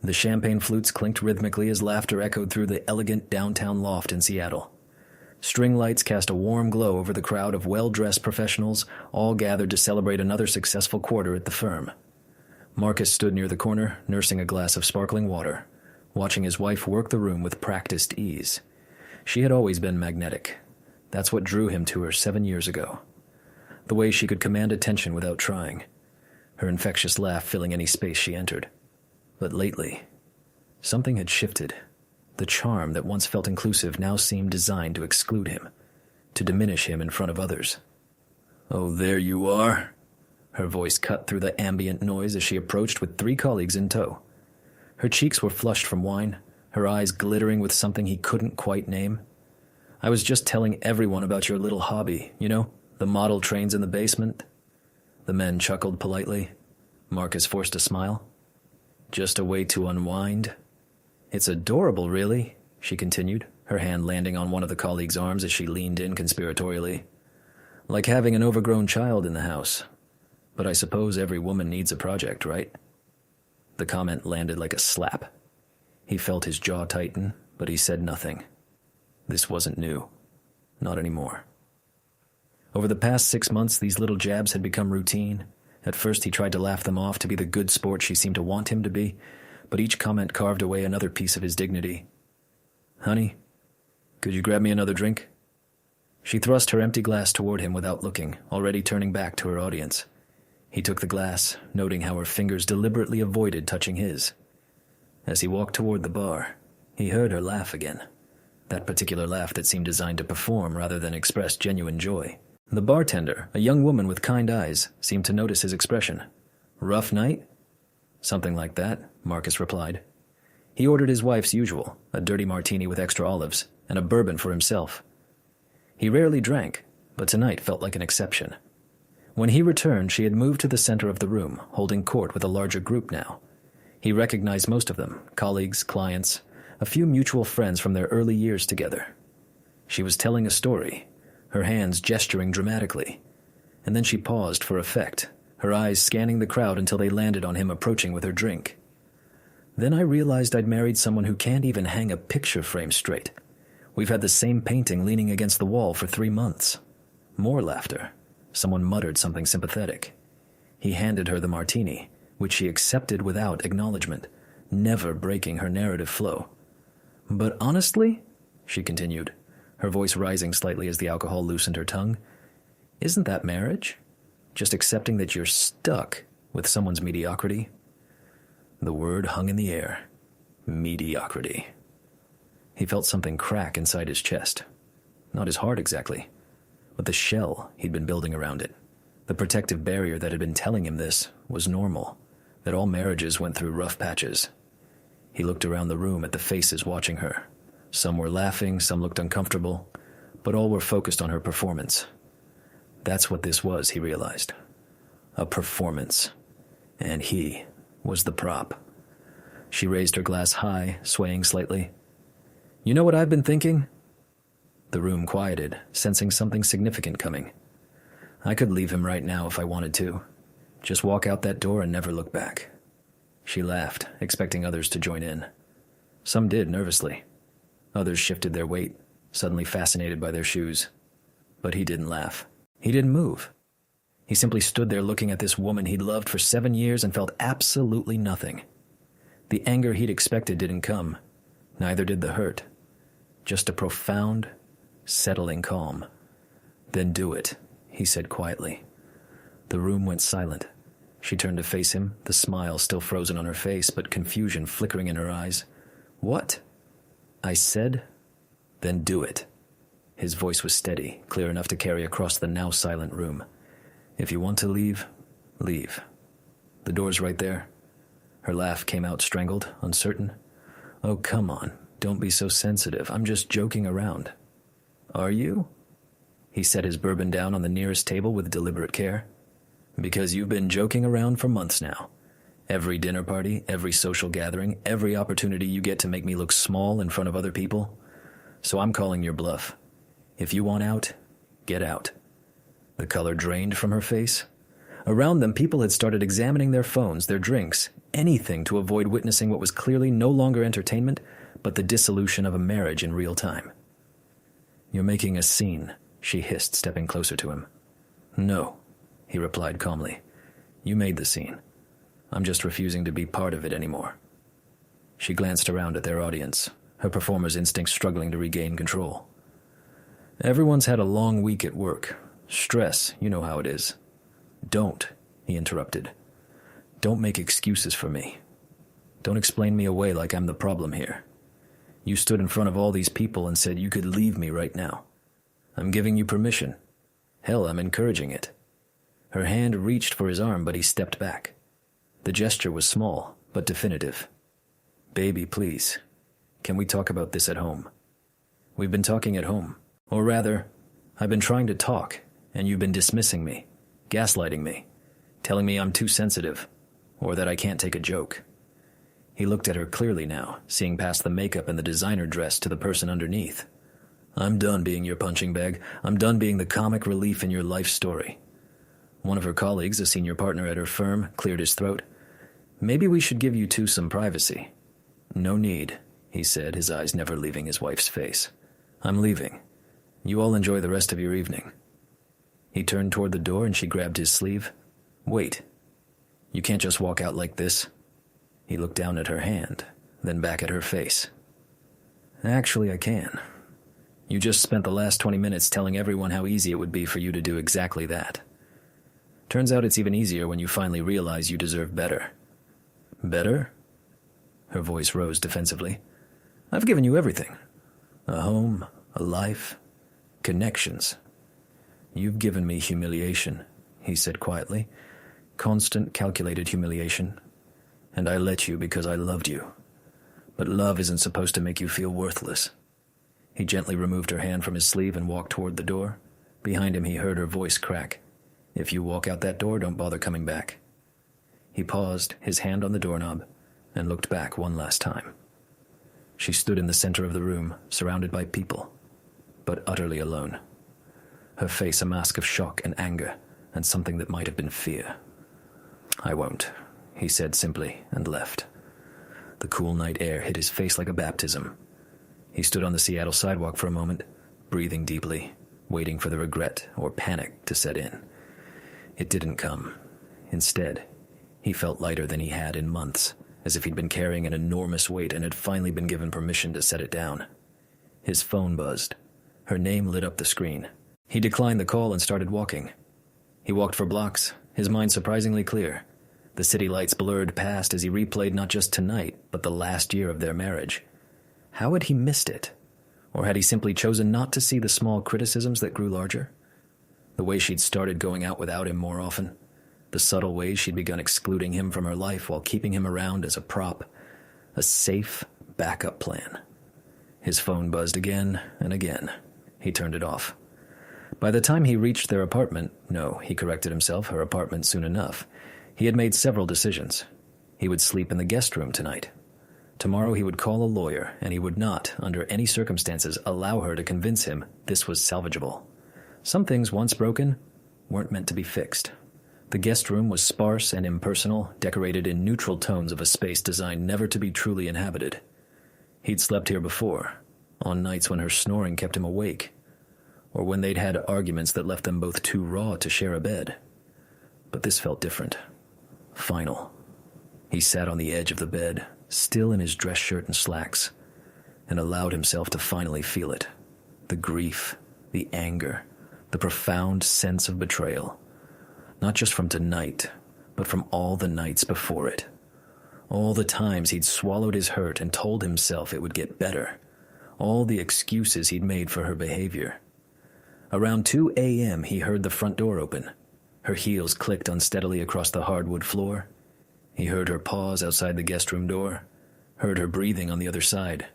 The champagne flutes clinked rhythmically as laughter echoed through the elegant downtown loft in Seattle. String lights cast a warm glow over the crowd of well-dressed professionals, all gathered to celebrate another successful quarter at the firm. Marcus stood near the corner, nursing a glass of sparkling water, watching his wife work the room with practiced ease. She had always been magnetic. That's what drew him to her 7 years ago. The way she could command attention without trying, her infectious laugh filling any space she entered. But lately, something had shifted. The charm that once felt inclusive now seemed designed to exclude him, to diminish him in front of others. "Oh, there you are." Her voice cut through the ambient noise as she approached with 3 colleagues in tow. Her cheeks were flushed from wine, her eyes glittering with something he couldn't quite name. "I was just telling everyone about your little hobby, the model trains in the basement." The men chuckled politely. Marcus forced a smile. "Just a way to unwind?" "It's adorable, really," she continued, her hand landing on one of the colleagues' arms as she leaned in conspiratorially. "Like having an overgrown child in the house. But I suppose every woman needs a project, right?" The comment landed like a slap. He felt his jaw tighten, but he said nothing. This wasn't new. Not anymore. Over the past 6 months, these little jabs had become routine. At first, he tried to laugh them off to be the good sport she seemed to want him to be, but each comment carved away another piece of his dignity. "Honey, could you grab me another drink?" She thrust her empty glass toward him without looking, already turning back to her audience. He took the glass, noting how her fingers deliberately avoided touching his. As he walked toward the bar, he heard her laugh again. That particular laugh that seemed designed to perform rather than express genuine joy. The bartender, a young woman with kind eyes, seemed to notice his expression. "Rough night?" "Something like that," Marcus replied. He ordered his wife's usual, a dirty martini with extra olives, and a bourbon for himself. He rarely drank, but tonight felt like an exception. When he returned, she had moved to the center of the room, holding court with a larger group now. He recognized most of them, colleagues, clients, a few mutual friends from their early years together. She was telling a story, her hands gesturing dramatically, and then she paused for effect, her eyes scanning the crowd until they landed on him approaching with her drink. "Then I realized I'd married someone who can't even hang a picture frame straight. We've had the same painting leaning against the wall for 3 months." More laughter. Someone muttered something sympathetic. He handed her the martini, which she accepted without acknowledgement, never breaking her narrative flow. "But honestly," she continued, her voice rising slightly as the alcohol loosened her tongue, "isn't that marriage? Just accepting that you're stuck with someone's mediocrity?" The word hung in the air. Mediocrity. He felt something crack inside his chest. Not his heart exactly, but the shell he'd been building around it. The protective barrier that had been telling him this was normal, that all marriages went through rough patches. He looked around the room at the faces watching her. Some were laughing, some looked uncomfortable, but all were focused on her performance. That's what this was, he realized. A performance. And he was the prop. She raised her glass high, swaying slightly. "You know what I've been thinking?" The room quieted, sensing something significant coming. "I could leave him right now if I wanted to. Just walk out that door and never look back." She laughed, expecting others to join in. Some did, nervously. Others shifted their weight, suddenly fascinated by their shoes. But he didn't laugh. He didn't move. He simply stood there looking at this woman he'd loved for 7 years and felt absolutely nothing. The anger he'd expected didn't come. Neither did the hurt. Just a profound, settling calm. "Then do it," he said quietly. The room went silent. She turned to face him, the smile still frozen on her face, but confusion flickering in her eyes. "What?" "I said, then do it." His voice was steady, clear enough to carry across the now silent room. "If you want to leave, leave. The door's right there." Her laugh came out strangled, uncertain. "Oh, come on. Don't be so sensitive. I'm just joking around." "Are you?" He set his bourbon down on the nearest table with deliberate care. "Because you've been joking around for months now. Every dinner party, every social gathering, every opportunity you get to make me look small in front of other people. So I'm calling your bluff. If you want out, get out." The color drained from her face. Around them, people had started examining their phones, their drinks, anything to avoid witnessing what was clearly no longer entertainment, but the dissolution of a marriage in real time. "You're making a scene," she hissed, stepping closer to him. "No," he replied calmly. "You made the scene. I'm just refusing to be part of it anymore." She glanced around at their audience, her performer's instincts struggling to regain control. "Everyone's had a long week at work. Stress, you know how it is." "Don't," he interrupted. "Don't make excuses for me. Don't explain me away like I'm the problem here. You stood in front of all these people and said you could leave me right now. I'm giving you permission. Hell, I'm encouraging it." Her hand reached for his arm, but he stepped back. The gesture was small, but definitive. "Baby, please. Can we talk about this at home? We've been talking at home. Or rather, I've been trying to talk, and you've been dismissing me, gaslighting me, telling me I'm too sensitive, or that I can't take a joke." He looked at her clearly now, seeing past the makeup and the designer dress to the person underneath. "I'm done being your punching bag. I'm done being the comic relief in your life story." One of her colleagues, a senior partner at her firm, cleared his throat. "Maybe we should give you two some privacy." "No need," he said, his eyes never leaving his wife's face. "I'm leaving. You all enjoy the rest of your evening." He turned toward the door and she grabbed his sleeve. "Wait. You can't just walk out like this." He looked down at her hand, then back at her face. "Actually, I can. You just spent the last 20 minutes telling everyone how easy it would be for you to do exactly that. Turns out it's even easier when you finally realize you deserve better." "Better?" Her voice rose defensively. "I've given you everything. A home, a life, connections. You've given me humiliation," he said quietly. "Constant, calculated humiliation. And I let you because I loved you. But love isn't supposed to make you feel worthless." He gently removed her hand from his sleeve and walked toward the door. Behind him he heard her voice crack. "If you walk out that door, don't bother coming back." He paused, his hand on the doorknob, and looked back one last time. She stood in the center of the room, surrounded by people, but utterly alone. Her face a mask of shock and anger, and something that might have been fear. "I won't," he said simply, and left. The cool night air hit his face like a baptism. He stood on the Seattle sidewalk for a moment, breathing deeply, waiting for the regret or panic to set in. It didn't come. Instead, he felt lighter than he had in months, as if he'd been carrying an enormous weight and had finally been given permission to set it down. His phone buzzed. Her name lit up the screen. He declined the call and started walking. He walked for blocks, his mind surprisingly clear. The city lights blurred past as he replayed not just tonight, but the last year of their marriage. How had he missed it? Or had he simply chosen not to see the small criticisms that grew larger? The way she'd started going out without him more often. The subtle ways she'd begun excluding him from her life while keeping him around as a prop. A safe backup plan. His phone buzzed again and again. He turned it off. By the time he reached their apartment, no, he corrected himself, her apartment soon enough, he had made several decisions. He would sleep in the guest room tonight. Tomorrow he would call a lawyer, and he would not, under any circumstances, allow her to convince him this was salvageable. Some things, once broken, weren't meant to be fixed. The guest room was sparse and impersonal, decorated in neutral tones of a space designed never to be truly inhabited. He'd slept here before, on nights when her snoring kept him awake, or when they'd had arguments that left them both too raw to share a bed. But this felt different. Final. He sat on the edge of the bed, still in his dress shirt and slacks, and allowed himself to finally feel it. The grief, the anger, the profound sense of betrayal. Not just from tonight, but from all the nights before it. All the times he'd swallowed his hurt and told himself it would get better. All the excuses he'd made for her behavior. Around 2 a.m. he heard the front door open. Her heels clicked unsteadily across the hardwood floor. He heard her pause outside the guest room door, heard her breathing on the other side.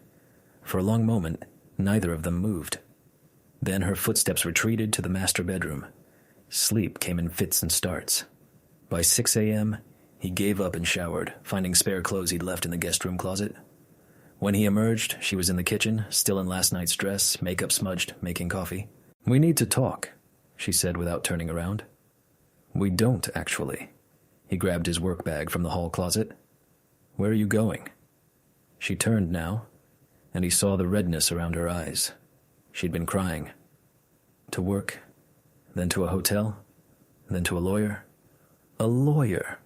For a long moment, neither of them moved. Then her footsteps retreated to the master bedroom. Sleep came in fits and starts. By 6 a.m., he gave up and showered, finding spare clothes he'd left in the guest room closet. When he emerged, she was in the kitchen, still in last night's dress, makeup smudged, making coffee. "We need to talk," she said without turning around. "We don't, actually." He grabbed his work bag from the hall closet. Where are you going?" She turned now, and he saw the redness around her eyes. She'd been crying. "To work, then to a hotel, then to a lawyer." "A lawyer?"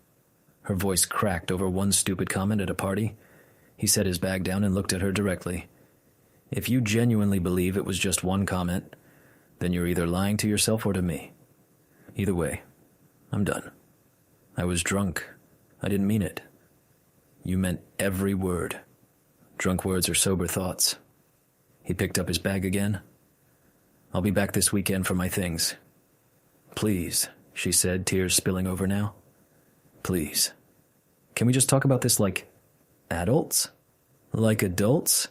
Her voice cracked over one stupid comment at a party. He set his bag down and looked at her directly. "If you genuinely believe it was just one comment, then you're either lying to yourself or to me. Either way, I'm done. I was drunk. I didn't mean it." "You meant every word. Drunk words are sober thoughts." He picked up his bag again. "I'll be back this weekend for my things." "Please," she said, tears spilling over now. "Please. Can we just talk about this like adults? Like adults?"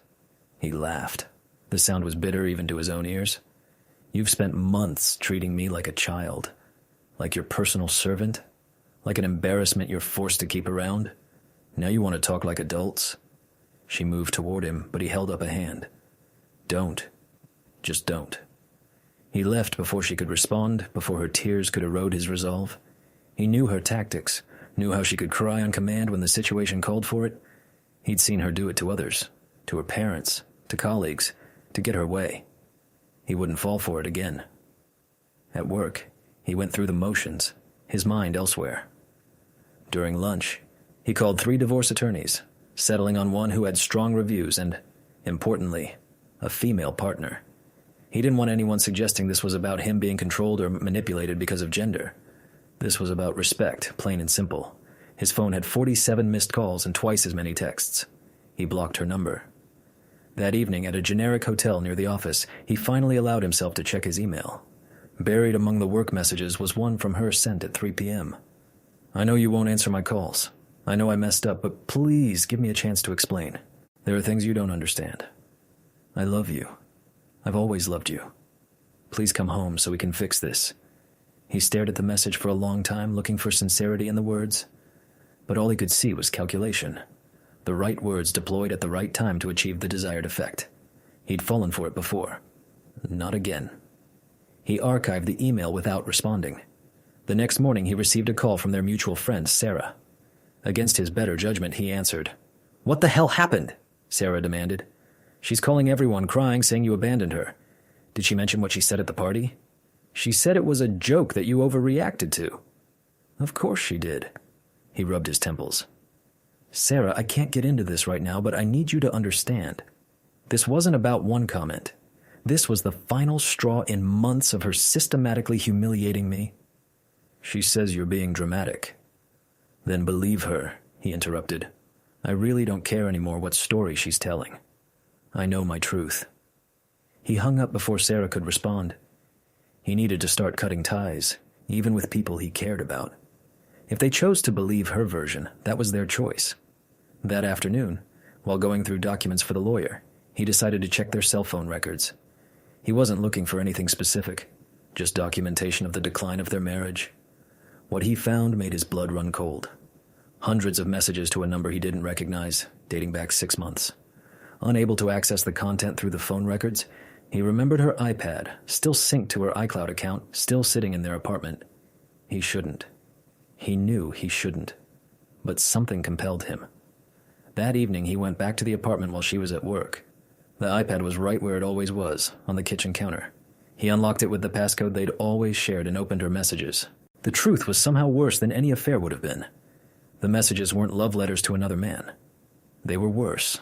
He laughed. The sound was bitter even to his own ears. "You've spent months treating me like a child. Like your personal servant. Like an embarrassment you're forced to keep around. Now you want to talk like adults?" She moved toward him, but he held up a hand. "Don't. Just don't." He left before she could respond, before her tears could erode his resolve. He knew her tactics, knew how she could cry on command when the situation called for it. He'd seen her do it to others, to her parents, to colleagues, to get her way. He wouldn't fall for it again. At work, he went through the motions, his mind elsewhere. During lunch, he called 3 divorce attorneys, settling on one who had strong reviews and, importantly, a female partner. He didn't want anyone suggesting this was about him being controlled or manipulated because of gender. This was about respect, plain and simple. His phone had 47 missed calls and twice as many texts. He blocked her number. That evening, at a generic hotel near the office, he finally allowed himself to check his email. Buried among the work messages was one from her sent at 3 p.m. "I know you won't answer my calls. I know I messed up, but please give me a chance to explain. There are things you don't understand. I love you. I've always loved you. Please come home so we can fix this." He stared at the message for a long time, looking for sincerity in the words. But all he could see was calculation. The right words deployed at the right time to achieve the desired effect. He'd fallen for it before. Not again. He archived the email without responding. The next morning he received a call from their mutual friend, Sarah. Against his better judgment, he answered. "What the hell happened?" Sarah demanded. "She's calling everyone, crying, saying you abandoned her. Did she mention what she said at the party?" "She said it was a joke that you overreacted to." "Of course she did." He rubbed his temples. "Sarah, I can't get into this right now, but I need you to understand. This wasn't about one comment. This was the final straw in months of her systematically humiliating me." "She says you're being dramatic." "Then believe her," he interrupted. "I really don't care anymore what story she's telling. I know my truth." He hung up before Sarah could respond. He needed to start cutting ties, even with people he cared about. If they chose to believe her version, that was their choice. That afternoon, while going through documents for the lawyer, he decided to check their cell phone records. He wasn't looking for anything specific, just documentation of the decline of their marriage. What he found made his blood run cold. Hundreds of messages to a number he didn't recognize, dating back 6 months. Unable to access the content through the phone records, he remembered her iPad, still synced to her iCloud account, still sitting in their apartment. He shouldn't. He knew he shouldn't. But something compelled him. That evening, he went back to the apartment while she was at work. The iPad was right where it always was, on the kitchen counter. He unlocked it with the passcode they'd always shared and opened her messages. The truth was somehow worse than any affair would have been. The messages weren't love letters to another man. They were worse.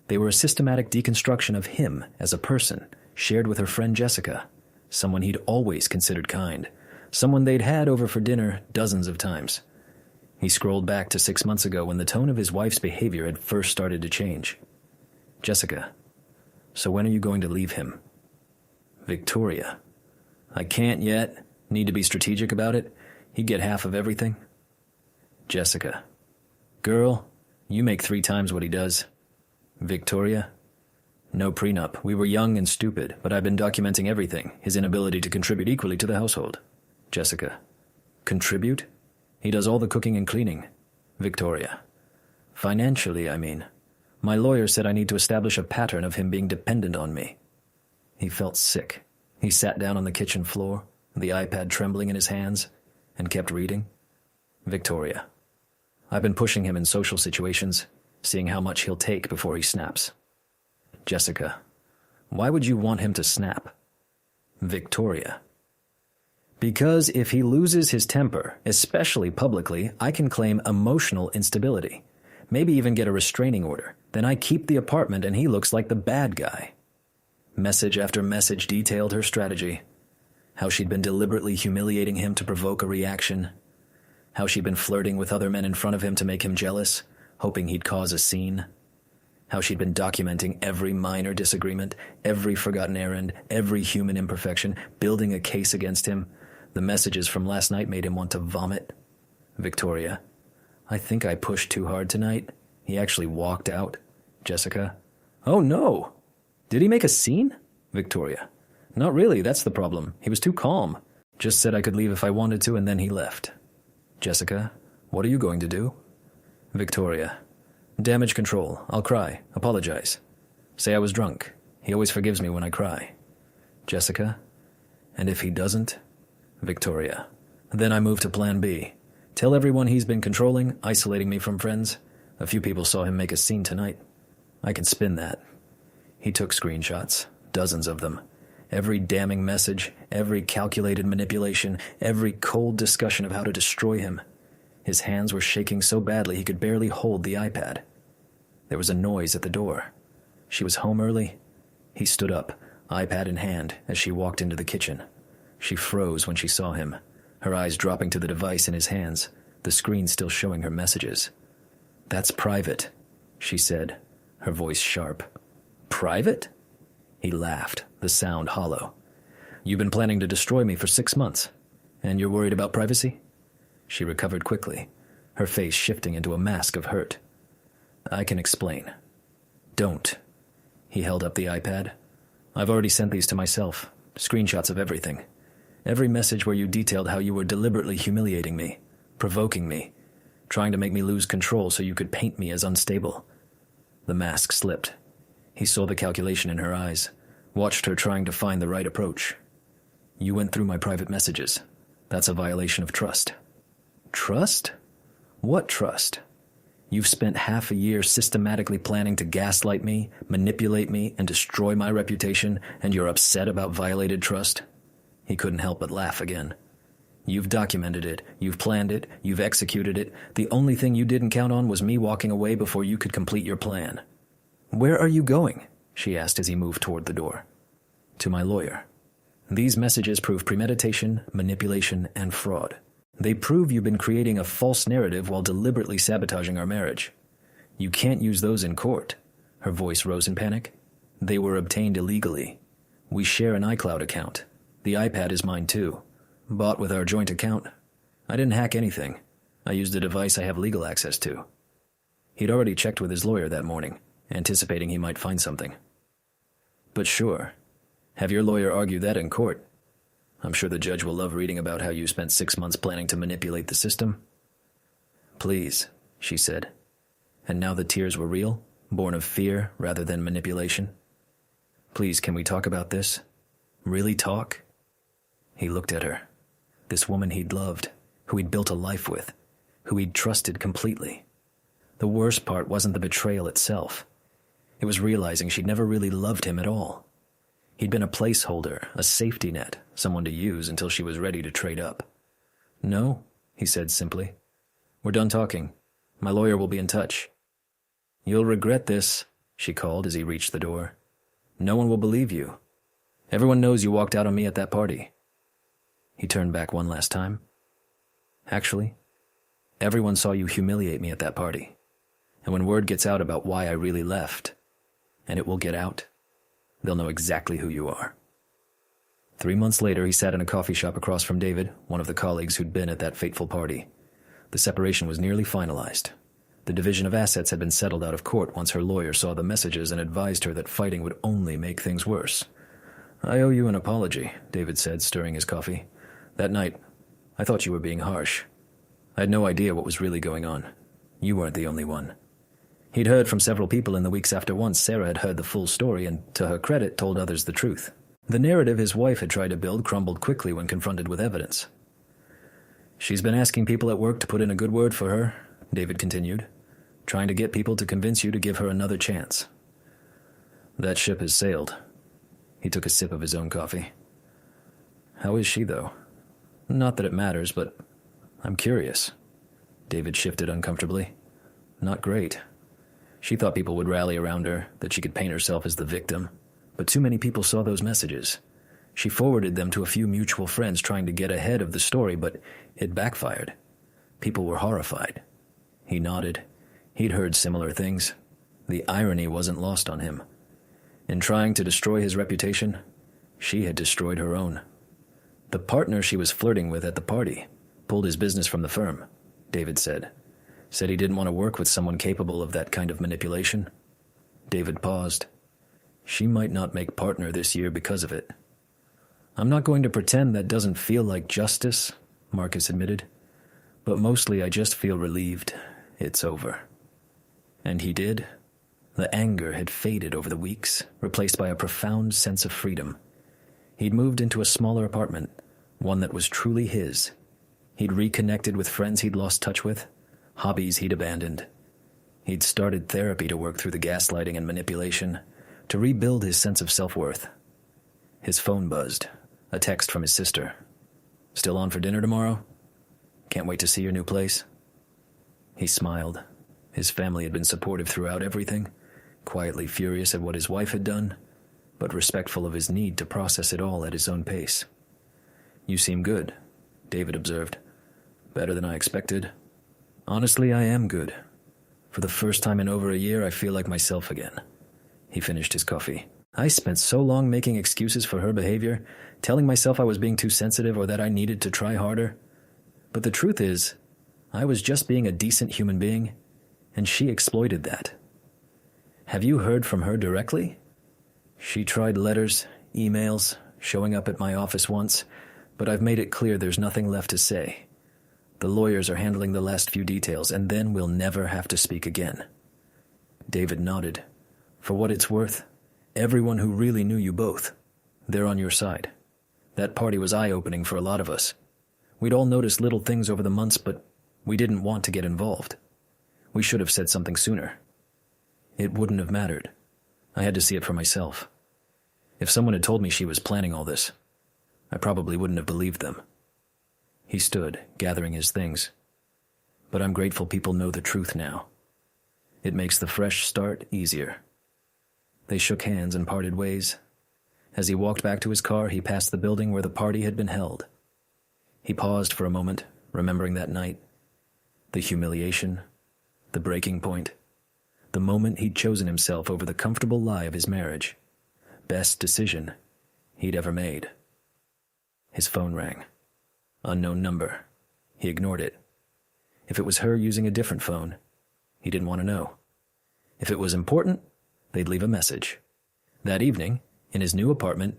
They were a systematic deconstruction of him as a person, shared with her friend Jessica, someone he'd always considered kind, someone they'd had over for dinner dozens of times. He scrolled back to 6 months ago when the tone of his wife's behavior had first started to change. "Jessica, so when are you going to leave him?" "Victoria, I can't yet. Need to be strategic about it. He'd get half of everything." "Jessica, girl, you make 3 times what he does." "Victoria, no prenup. We were young and stupid, but I've been documenting everything, his inability to contribute equally to the household." "Jessica, contribute? He does all the cooking and cleaning." "Victoria, financially, I mean. My lawyer said I need to establish a pattern of him being dependent on me." He felt sick. He sat down on the kitchen floor, the iPad trembling in his hands, and kept reading. "Victoria, I've been pushing him in social situations, seeing how much he'll take before he snaps. Jessica, why would you want him to snap? Victoria. Because if he loses his temper, especially publicly, I can claim emotional instability. Maybe even get a restraining order. Then I keep the apartment and he looks like the bad guy. Message after message detailed her strategy. How she'd been deliberately humiliating him to provoke a reaction. How she'd been flirting with other men in front of him to make him jealous, hoping he'd cause a scene. How she'd been documenting every minor disagreement, every forgotten errand, every human imperfection, building a case against him. The messages from last night made him want to vomit. Victoria, I think I pushed too hard tonight. He actually walked out. Jessica, oh no! Did he make a scene? Victoria, not really, that's the problem. He was too calm. Just said I could leave if I wanted to and then he left. Jessica, what are you going to do? Victoria, damage control. I'll cry. Apologize. Say I was drunk. He always forgives me when I cry. Jessica, and if he doesn't? Victoria, then I move to plan B. Tell everyone he's been controlling, isolating me from friends. A few people saw him make a scene tonight. I can spin that. He took screenshots, dozens of them. Every damning message, every calculated manipulation, every cold discussion of how to destroy him. His hands were shaking so badly he could barely hold the iPad. There was a noise at the door. She was home early. He stood up, iPad in hand, as she walked into the kitchen. She froze when she saw him, her eyes dropping to the device in his hands, the screen still showing her messages. That's private, she said, her voice sharp. Private? He laughed, the sound hollow. You've been planning to destroy me for 6 months, and you're worried about privacy? She recovered quickly, her face shifting into a mask of hurt. I can explain. Don't. He held up the iPad. I've already sent these to myself, screenshots of everything. Every message where you detailed how you were deliberately humiliating me, provoking me, trying to make me lose control so you could paint me as unstable. The mask slipped. He saw the calculation in her eyes, watched her trying to find the right approach. You went through my private messages. That's a violation of trust. Trust? What trust? You've spent half a year systematically planning to gaslight me, manipulate me, and destroy my reputation, and you're upset about violated trust? He couldn't help but laugh again. You've documented it, you've planned it, you've executed it. The only thing you didn't count on was me walking away before you could complete your plan. Where are you going? She asked as he moved toward the door. To my lawyer. These messages prove premeditation, manipulation, and fraud. They prove you've been creating a false narrative while deliberately sabotaging our marriage. You can't use those in court. Her voice rose in panic. They were obtained illegally. We share an iCloud account. The iPad is mine too. Bought with our joint account. I didn't hack anything. I used a device I have legal access to. He'd already checked with his lawyer that morning, anticipating he might find something. But sure, have your lawyer argue that in court. I'm sure the judge will love reading about how you spent 6 months planning to manipulate the system. Please, she said. And now the tears were real, born of fear rather than manipulation. Please, can we talk about this? Really talk? He looked at her. This woman he'd loved, who he'd built a life with, who he'd trusted completely. The worst part wasn't the betrayal itself. It was realizing she'd never really loved him at all. He'd been a placeholder, a safety net, someone to use until she was ready to trade up. No, he said simply. We're done talking. My lawyer will be in touch. You'll regret this, she called as he reached the door. No one will believe you. Everyone knows you walked out on me at that party. He turned back one last time. Actually, everyone saw you humiliate me at that party. And when word gets out about why I really left, and it will get out, they'll know exactly who you are. 3 months later, he sat in a coffee shop across from David, one of the colleagues who'd been at that fateful party. The separation was nearly finalized. The division of assets had been settled out of court once her lawyer saw the messages and advised her that fighting would only make things worse. I owe you an apology, David said, stirring his coffee. That night, I thought you were being harsh. I had no idea what was really going on. You weren't the only one. He'd heard from several people in the weeks after once Sarah had heard the full story and, to her credit, told others the truth. The narrative his wife had tried to build crumbled quickly when confronted with evidence. She's been asking people at work to put in a good word for her, David continued, trying to get people to convince you to give her another chance. That ship has sailed. He took a sip of his own coffee. How is she, though? Not that it matters, but I'm curious. David shifted uncomfortably. Not great. She thought people would rally around her, that she could paint herself as the victim. But too many people saw those messages. She forwarded them to a few mutual friends trying to get ahead of the story, but it backfired. People were horrified. He nodded. He'd heard similar things. The irony wasn't lost on him. In trying to destroy his reputation, she had destroyed her own. The partner she was flirting with at the party pulled his business from the firm, David said. Said he didn't want to work with someone capable of that kind of manipulation. David paused. She might not make partner this year because of it. I'm not going to pretend that doesn't feel like justice, Marcus admitted. But mostly I just feel relieved it's over. And he did. The anger had faded over the weeks, replaced by a profound sense of freedom. He'd moved into a smaller apartment, one that was truly his. He'd reconnected with friends he'd lost touch with, hobbies he'd abandoned. He'd started therapy to work through the gaslighting and manipulation, to rebuild his sense of self-worth. His phone buzzed, a text from his sister. Still on for dinner tomorrow? Can't wait to see your new place? He smiled. His family had been supportive throughout everything, quietly furious at what his wife had done, but respectful of his need to process it all at his own pace. You seem good, David observed. Better than I expected. Honestly, I am good. For the first time in over a year, I feel like myself again. He finished his coffee. I spent so long making excuses for her behavior, telling myself I was being too sensitive or that I needed to try harder. But the truth is, I was just being a decent human being, and she exploited that. Have you heard from her directly? She tried letters, emails, showing up at my office once, but I've made it clear there's nothing left to say. The lawyers are handling the last few details, and then we'll never have to speak again. David nodded. For what it's worth, everyone who really knew you both, they're on your side. That party was eye-opening for a lot of us. We'd all noticed little things over the months, but we didn't want to get involved. We should have said something sooner. It wouldn't have mattered. I had to see it for myself. If someone had told me she was planning all this, I probably wouldn't have believed them. He stood, gathering his things. But I'm grateful people know the truth now. It makes the fresh start easier. They shook hands and parted ways. As he walked back to his car, he passed the building where the party had been held. He paused for a moment, remembering that night. The humiliation, the breaking point, the moment he'd chosen himself over the comfortable lie of his marriage. Best decision he'd ever made. His phone rang. Unknown number. He ignored it. If it was her using a different phone, he didn't want to know. If it was important, they'd leave a message. That evening, in his new apartment,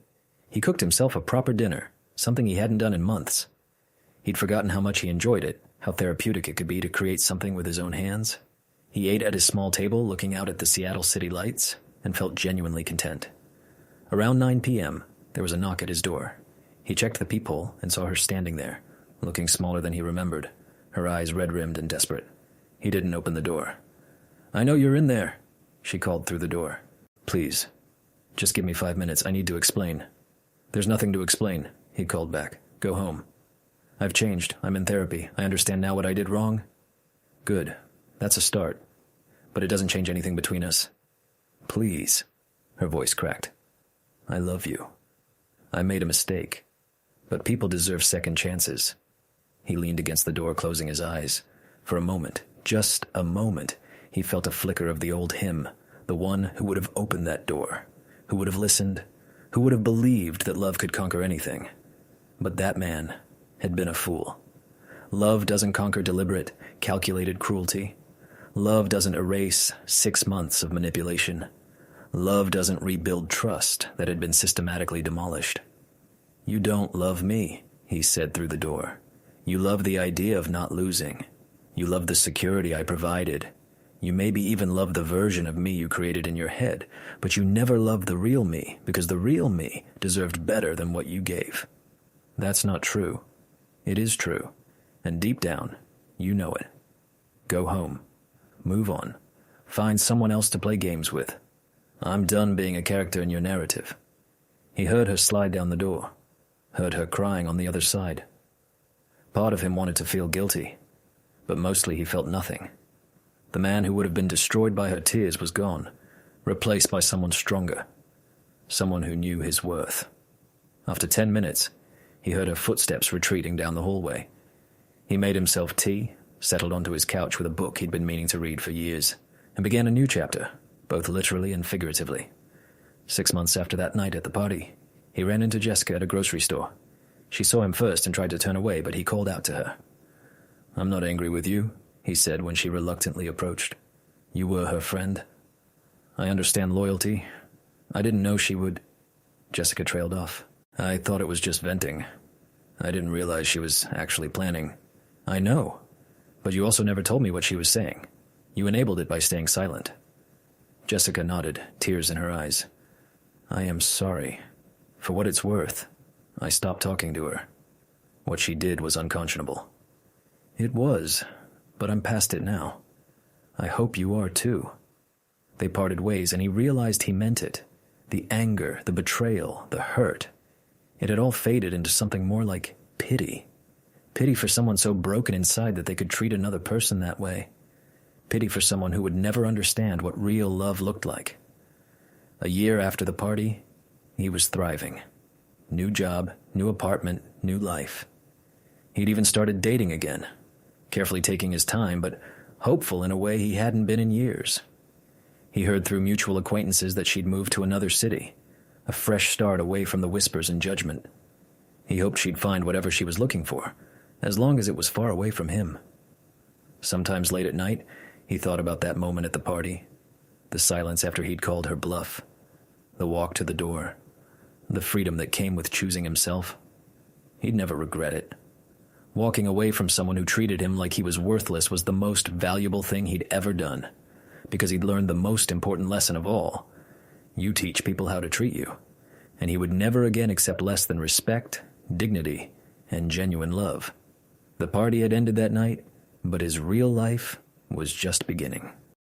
he cooked himself a proper dinner, something he hadn't done in months. He'd forgotten how much he enjoyed it, how therapeutic it could be to create something with his own hands. He ate at his small table looking out at the Seattle city lights and felt genuinely content. Around 9 p.m., there was a knock at his door. He checked the peephole and saw her standing there, looking smaller than he remembered, her eyes red-rimmed and desperate. He didn't open the door. "I know you're in there," she called through the door. "Please, just give me 5 minutes. I need to explain." "There's nothing to explain," he called back. "Go home." "I've changed. I'm in therapy. I understand now what I did wrong." "Good. That's a start. But it doesn't change anything between us." "Please," her voice cracked. "I love you. I made a mistake. But people deserve second chances." He leaned against the door, closing his eyes. For a moment, just a moment, he felt a flicker of the old him, the one who would have opened that door, who would have listened, who would have believed that love could conquer anything. But that man had been a fool. Love doesn't conquer deliberate, calculated cruelty. Love doesn't erase 6 months of manipulation. Love doesn't rebuild trust that had been systematically demolished. "You don't love me," he said through the door. "You love the idea of not losing. You love the security I provided. You maybe even love the version of me you created in your head, but you never loved the real me because the real me deserved better than what you gave." That's not true. It is true. And deep down, you know it. Go home. Move on. Find someone else to play games with. I'm done being a character in your narrative. He heard her slide down the door, heard her crying on the other side. Part of him wanted to feel guilty, but mostly he felt nothing. The man who would have been destroyed by her tears was gone, replaced by someone stronger, someone who knew his worth. After 10 minutes, he heard her footsteps retreating down the hallway. He made himself tea, settled onto his couch with a book he'd been meaning to read for years, and began a new chapter, both literally and figuratively. 6 months after that night at the party, he ran into Jessica at a grocery store. She saw him first and tried to turn away, but he called out to her. "I'm not angry with you," he said when she reluctantly approached. "You were her friend. I understand loyalty. I didn't know she would—" Jessica trailed off. "I thought it was just venting. I didn't realize she was actually planning." "I know, but you also never told me what she was saying. You enabled it by staying silent." Jessica nodded, tears in her eyes. "I am sorry. For what it's worth, I stopped talking to her. What she did was unconscionable." "It was, but I'm past it now. I hope you are too." They parted ways, and he realized he meant it. The anger, the betrayal, the hurt. It had all faded into something more like pity. Pity for someone so broken inside that they could treat another person that way. Pity for someone who would never understand what real love looked like. A year after the party, he was thriving. New job, new apartment, new life. He'd even started dating again, carefully taking his time, but hopeful in a way he hadn't been in years. He heard through mutual acquaintances that she'd moved to another city, a fresh start away from the whispers and judgment. He hoped she'd find whatever she was looking for, as long as it was far away from him. Sometimes late at night, he thought about that moment at the party, the silence after he'd called her bluff, the walk to the door, the freedom that came with choosing himself. He'd never regret it. Walking away from someone who treated him like he was worthless was the most valuable thing he'd ever done, because he'd learned the most important lesson of all. You teach people how to treat you, and he would never again accept less than respect, dignity, and genuine love. The party had ended that night, but his real life was just beginning.